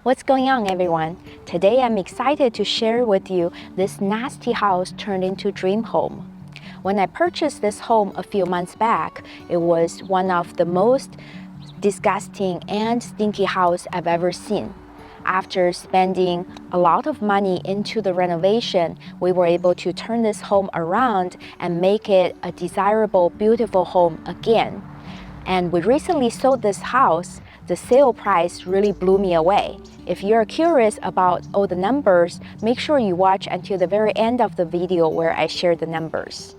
What's going on, everyone? Today I'm excited to share with you this nasty house turned into dream home. When I purchased this home a few months back, it was one of the most disgusting and stinky house I've ever seen. After spending a lot of money into the renovation, we were able to turn this home around and make it a desirable, beautiful home again. And we recently sold this house. The sale price really blew me away. If you're curious about all the numbers, make sure you watch until the very end of the video where I share the numbers.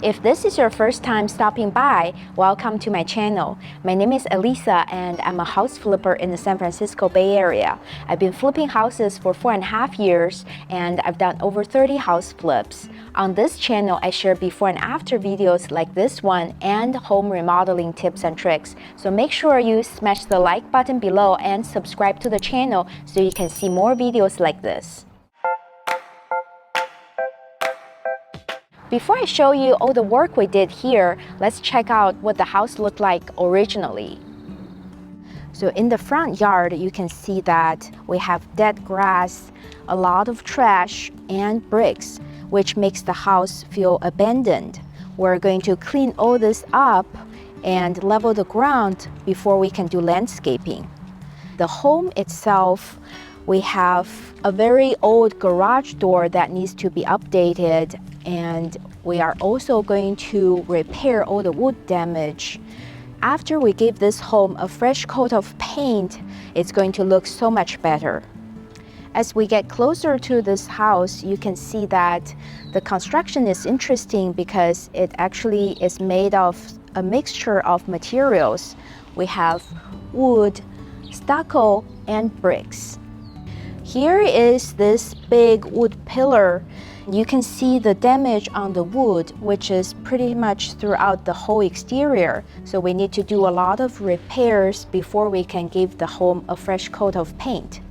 If this is your first time stopping by, welcome to my channel. My name is Elisa and I'm a house flipper in the San Francisco Bay Area. I've been flipping houses for 4.5 years and I've done over 30 house flips. On this channel, I share before and after videos like this one and home remodeling tips and tricks. So make sure you smash the like button below and subscribe to the channel so you can see more videos like this. Before I show you all the work we did here, let's check out what the house looked like originally. So in the front yard, you can see that we have dead grass, a lot of trash, and bricks, which makes the house feel abandoned. We're going to clean all this up and level the ground before we can do landscaping. The home itself, we have a very old garage door that needs to be updated, and we are also going to repair all the wood damage. After we give this home a fresh coat of paint, it's going to look so much better. As we get closer to this house, you can see that the construction is interesting because it actually is made of a mixture of materials. We have wood, stucco, and bricks. Here is this big wood pillar. You can see the damage on the wood, which is pretty much throughout the whole exterior. So we need to do a lot of repairs before we can give the home a fresh coat of paint.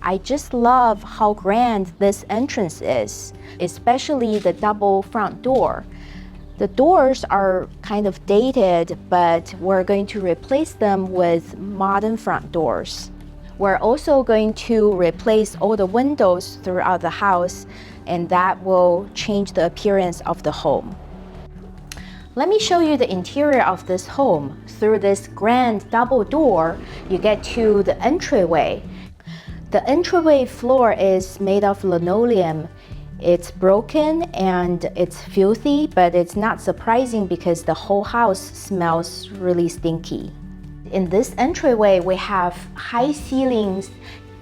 I just love how grand this entrance is, especially the double front door. The doors are kind of dated, but we're going to replace them with modern front doors. We're also going to replace all the windows throughout the house, and that will change the appearance of the home. Let me show you the interior of this home. Through this grand double door, you get to the entryway. The entryway floor is made of linoleum. It's broken and it's filthy, but it's not surprising because the whole house smells really stinky. In this entryway, we have high ceilings.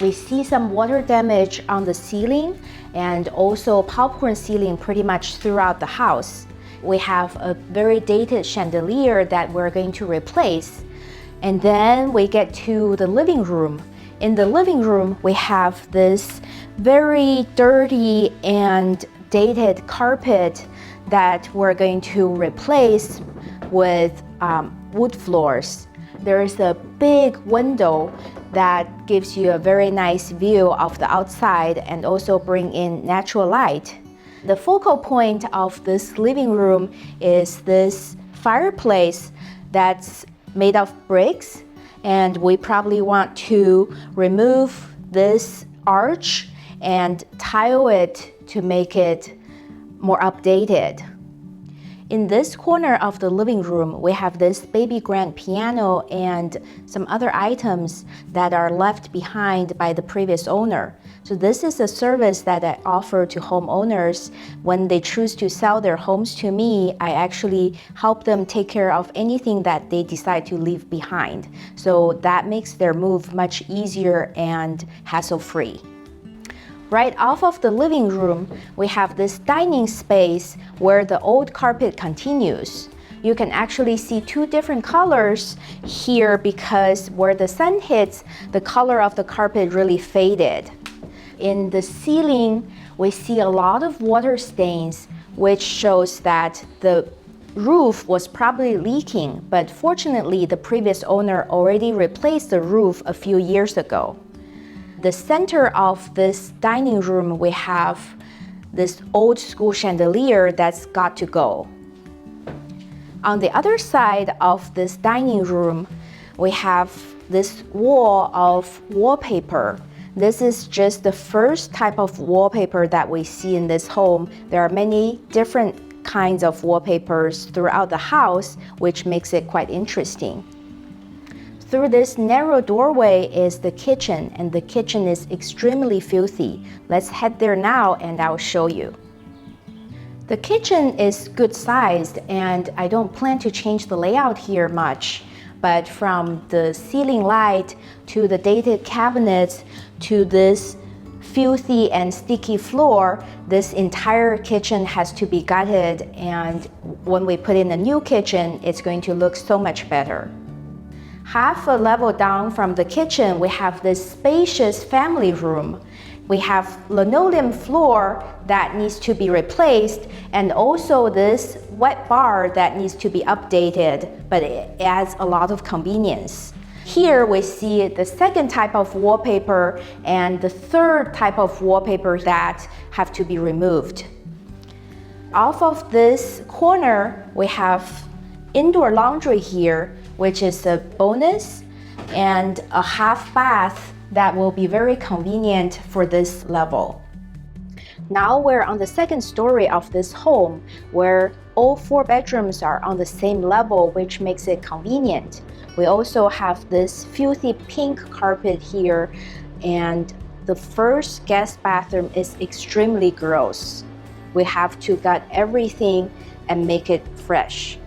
We see some water damage on the ceiling and also popcorn ceiling pretty much throughout the house. We have a very dated chandelier that we're going to replace. And then we get to the living room. In the living room, we have this very dirty and dated carpet that we're going to replace with wood floors. There is a big window that gives you a very nice view of the outside and also bring in natural light. The focal point of this living room is this fireplace that's made of bricks, and we probably want to remove this arch and tile it to make it more updated. In this corner of the living room, we have this baby grand piano and some other items that are left behind by the previous owner. So this is a service that I offer to homeowners. When they choose to sell their homes to me, I actually help them take care of anything that they decide to leave behind. So that makes their move much easier and hassle-free. Right off of the living room, we have this dining space where the old carpet continues. You can actually see two different colors here because where the sun hits, the color of the carpet really faded. In the ceiling, we see a lot of water stains, which shows that the roof was probably leaking, but fortunately, the previous owner already replaced the roof a few years ago. The center of this dining room, we have this old school chandelier that's got to go. On the other side of this dining room, we have this wall of wallpaper This is just the first type of wallpaper that we see in this home. There are many different kinds of wallpapers throughout the house, which makes it quite interesting. Through this narrow doorway is the kitchen, and the kitchen is extremely filthy. Let's head there now and I'll show you. The kitchen is good sized, and I don't plan to change the layout here much, but from the ceiling light to the dated cabinets to this filthy and sticky floor, this entire kitchen has to be gutted, and when we put in a new kitchen, it's going to look so much better. Half a level down from the kitchen, we have this spacious family room. We have linoleum floor that needs to be replaced, and also this wet bar that needs to be updated, but it adds a lot of convenience. Here we see the second type of wallpaper and the third type of wallpaper that have to be removed. Off of this corner, we have indoor laundry here, which is a bonus, and a half bath that will be very convenient for this level. Now we're on the second story of this home, where all 4 bedrooms are on the same level, which makes it convenient. We also have this filthy pink carpet here, and the first guest bathroom is extremely gross. We have to gut everything and make it fresh.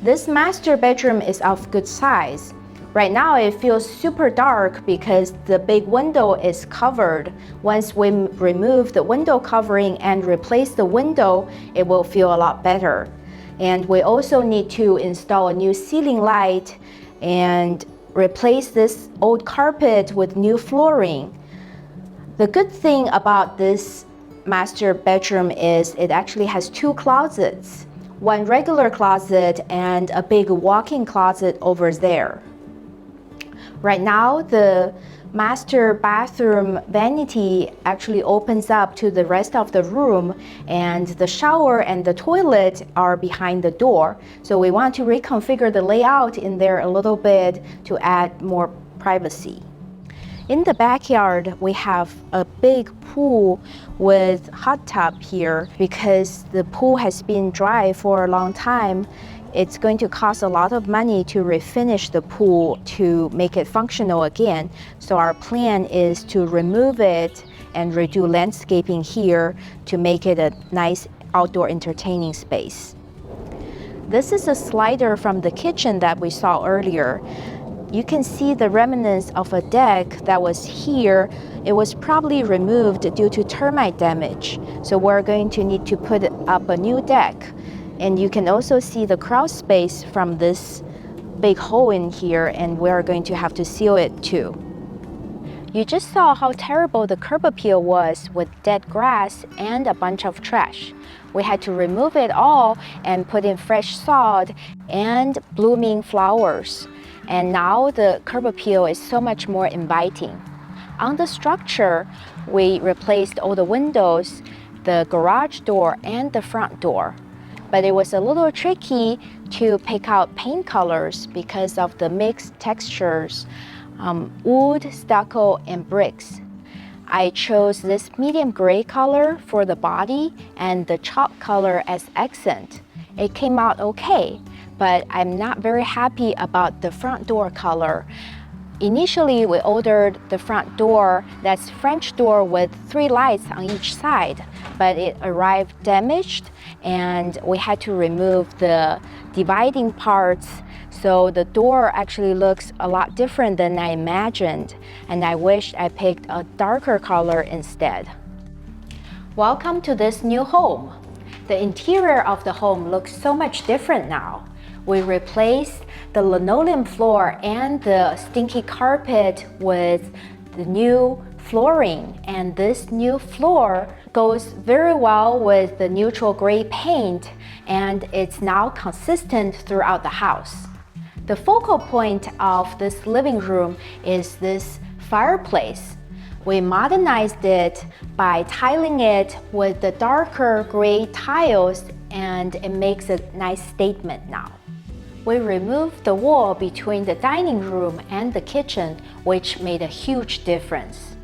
This master bedroom is of good size. Right now it feels super dark because the big window is covered. Once we remove the window covering and replace the window, it will feel a lot better. And we also need to install a new ceiling light and replace this old carpet with new flooring. The good thing about this master bedroom is it actually has 2 closets. One regular closet and a big walk-in closet over there. Right now, the master bathroom vanity actually opens up to the rest of the room, and the shower and the toilet are behind the door. So we want to reconfigure the layout in there a little bit to add more privacy. In the backyard, we have a big pool with hot tub here. Because the pool has been dry for a long time, it's going to cost a lot of money to refinish the pool to make it functional again. So our plan is to remove it and redo landscaping here to make it a nice outdoor entertaining space. This is a slider from the kitchen that we saw earlier. You can see the remnants of a deck that was here. It was probably removed due to termite damage. So we're going to need to put up a new deck. And you can also see the crawl space from this big hole in here, and we're going to have to seal it too. You just saw how terrible the curb appeal was with dead grass and a bunch of trash. We had to remove it all and put in fresh sod and blooming flowers. And now the curb appeal is so much more inviting. On the structure, we replaced all the windows, the garage door, and the front door. But it was a little tricky to pick out paint colors because of the mixed textures, wood, stucco, and bricks. I chose this medium gray color for the body and the chalk color as accent. It came out okay, but I'm not very happy about the front door color. Initially, we ordered the front door that's French door with 3 lights on each side, but it arrived damaged and we had to remove the dividing parts. So the door actually looks a lot different than I imagined, and I wish I picked a darker color instead. Welcome to this new home. The interior of the home looks so much different now. We replaced the linoleum floor and the stinky carpet with the new flooring, and this new floor goes very well with the neutral gray paint, and it's now consistent throughout the house. The focal point of this living room is this fireplace. We modernized it by tiling it with the darker gray tiles, and it makes a nice statement now. We removed the wall between the dining room and the kitchen, which made a huge difference.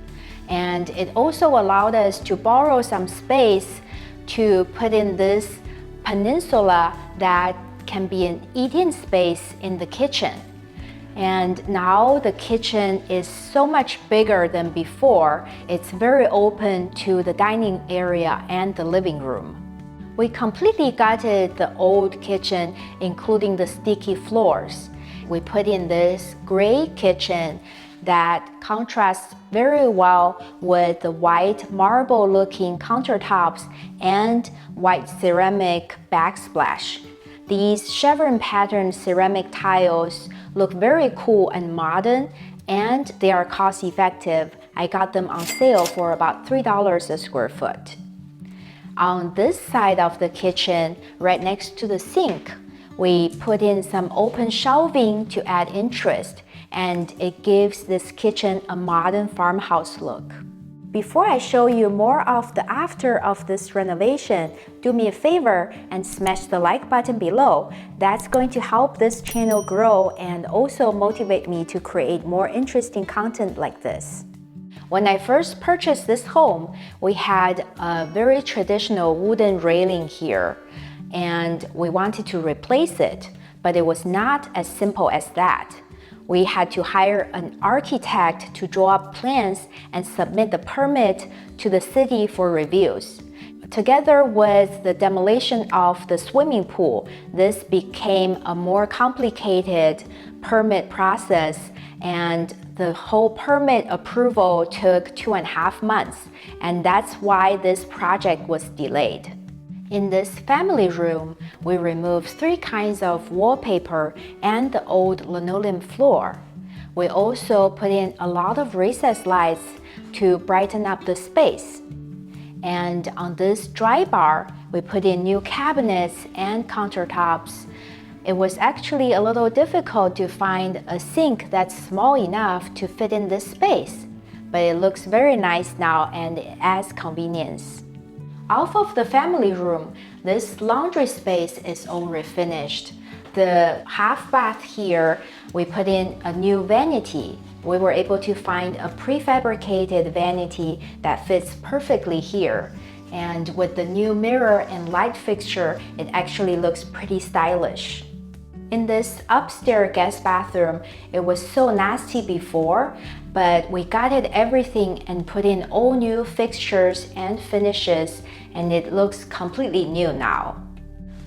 And it also allowed us to borrow some space to put in this peninsula that can be an eating space in the kitchen. And now the kitchen is so much bigger than before. It's very open to the dining area and the living room. We completely gutted the old kitchen, including the sticky floors. We put in this gray kitchen that contrasts very well with the white marble-looking countertops and white ceramic backsplash. These chevron pattern ceramic tiles look very cool and modern, and they are cost-effective. I got them on sale for about $3 a square foot. On this side of the kitchen, right next to the sink, we put in some open shelving to add interest, and it gives this kitchen a modern farmhouse look. Before I show you more of the after of this renovation, do me a favor and smash the like button below. That's going to help this channel grow and also motivate me to create more interesting content like this. When I first purchased this home, we had a very traditional wooden railing here, and we wanted to replace it, but it was not as simple as that. We had to hire an architect to draw up plans and submit the permit to the city for reviews. Together with the demolition of the swimming pool, this became a more complicated permit process, and the whole permit approval took 2.5 months, and that's why this project was delayed. In this family room, we removed 3 kinds of wallpaper and the old linoleum floor. We also put in a lot of recessed lights to brighten up the space. And on this dry bar, we put in new cabinets and countertops. It was actually a little difficult to find a sink that's small enough to fit in this space, but it looks very nice now and it adds convenience. Off of the family room, this laundry space is all refinished. The half bath here, we put in a new vanity. We were able to find a prefabricated vanity that fits perfectly here. And with the new mirror and light fixture, it actually looks pretty stylish. In this upstairs guest bathroom, it was so nasty before, but we gutted everything and put in all new fixtures and finishes, and it looks completely new now.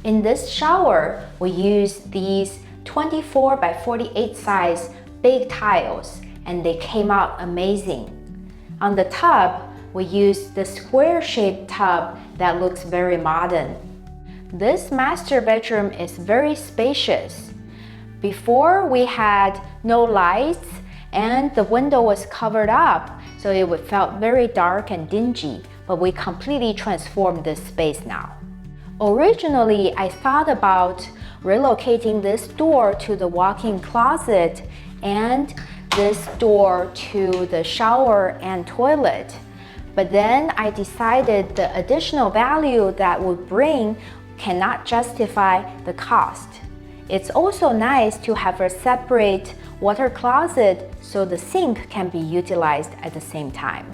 In this shower, we used these 24 by 48 size big tiles, and they came out amazing. On the tub, we used the square-shaped tub that looks very modern. This master bedroom is very spacious. Before, we had no lights and the window was covered up, so it felt very dark and dingy, but we completely transformed this space now. Originally, I thought about relocating this door to the walk-in closet and this door to the shower and toilet. But then I decided the additional value that would bring cannot justify the cost. It's also nice to have a separate water closet so the sink can be utilized at the same time.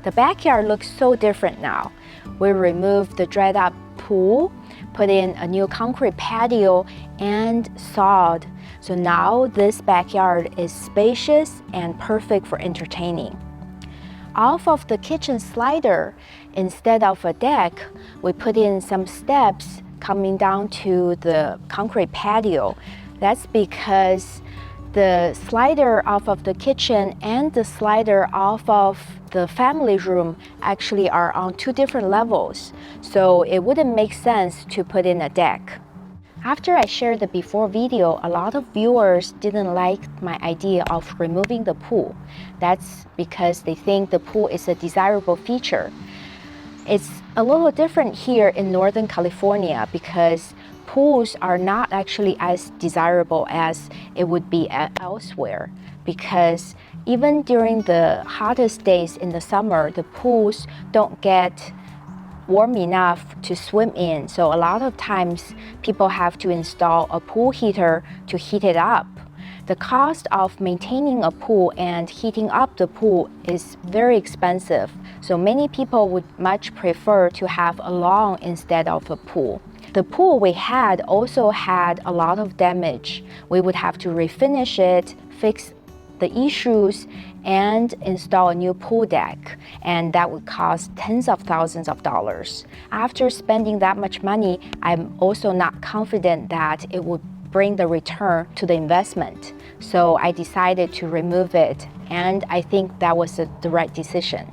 The backyard looks so different now. We removed the dried up pool, put in a new concrete patio and sod. So now this backyard is spacious and perfect for entertaining. Off of the kitchen slider, instead of a deck, we put in some steps coming down to the concrete patio. That's because the slider off of the kitchen and the slider off of the family room actually are on 2 different levels, so it wouldn't make sense to put in a deck. After I shared the before video, a lot of viewers didn't like my idea of removing the pool. That's because they think the pool is a desirable feature. It's a little different here in Northern California because pools are not actually as desirable as it would be elsewhere. because even during the hottest days in the summer, the pools don't get warm enough to swim in. So a lot of times people have to install a pool heater to heat it up. The cost of maintaining a pool and heating up the pool is very expensive. So many people would much prefer to have a lawn instead of a pool. The pool we had also had a lot of damage. We would have to refinish it, fix the issues, and install a new pool deck, and that would cost tens of thousands of dollars. After spending that much money, I'm also not confident that it would bring the return to the investment. So I decided to remove it, and I think that was the right decision.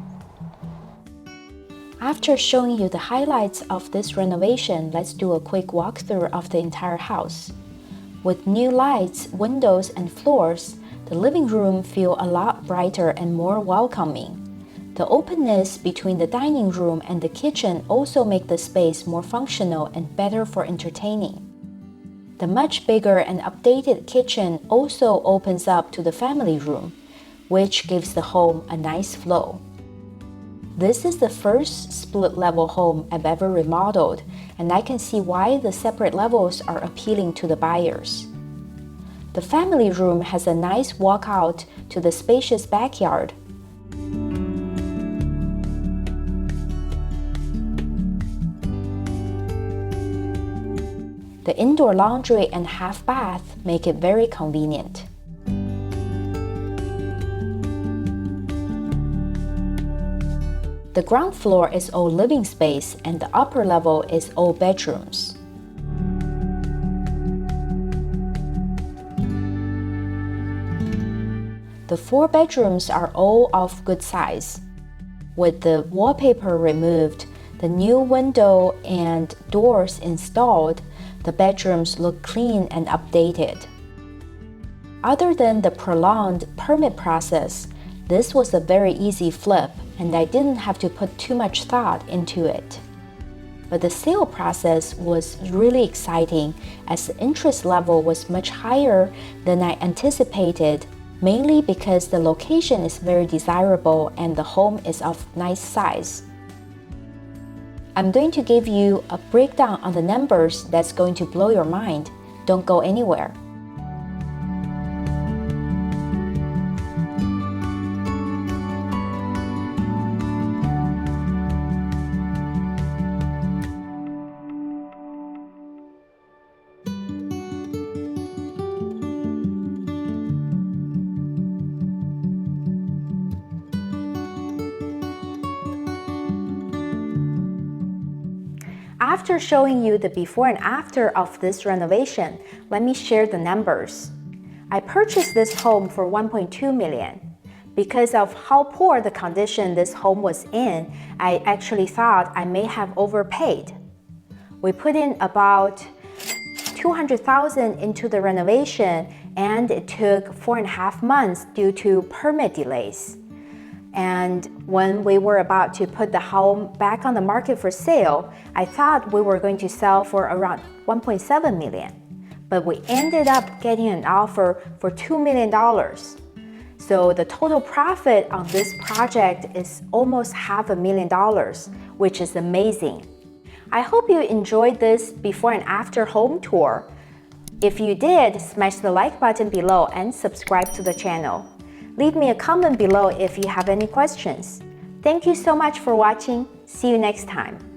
After showing you the highlights of this renovation, let's do a quick walkthrough of the entire house. With new lights, windows, and floors, the living room feels a lot brighter and more welcoming. The openness between the dining room and the kitchen also make the space more functional and better for entertaining. The much bigger and updated kitchen also opens up to the family room, which gives the home a nice flow. This is the first split-level home I've ever remodeled, and I can see why the separate levels are appealing to the buyers. The family room has a nice walkout to the spacious backyard. The indoor laundry and half bath make it very convenient. The ground floor is all living space and the upper level is all bedrooms. The 4 bedrooms are all of good size. With the wallpaper removed, the new window and doors installed, the bedrooms look clean and updated. Other than the prolonged permit process, this was a very easy flip, and I didn't have to put too much thought into it. But the sale process was really exciting as the interest level was much higher than I anticipated, mainly because the location is very desirable and the home is of nice size. I'm going to give you a breakdown on the numbers that's going to blow your mind. Don't go anywhere. After showing you the before and after of this renovation, let me share the numbers. I purchased this home for $1.2 million. Because of how poor the condition this home was in, I actually thought I may have overpaid. We put in about $200,000 into the renovation, and it took 4.5 months due to permit delays. And when we were about to put the home back on the market for sale, I thought we were going to sell for around $1.7 million. But we ended up getting an offer for $2 million. So the total profit on this project is almost $500,000, which is amazing. I hope you enjoyed this before and after home tour. If you did, smash the like button below and subscribe to the channel. Leave me a comment below if you have any questions. Thank you so much for watching. See you next time.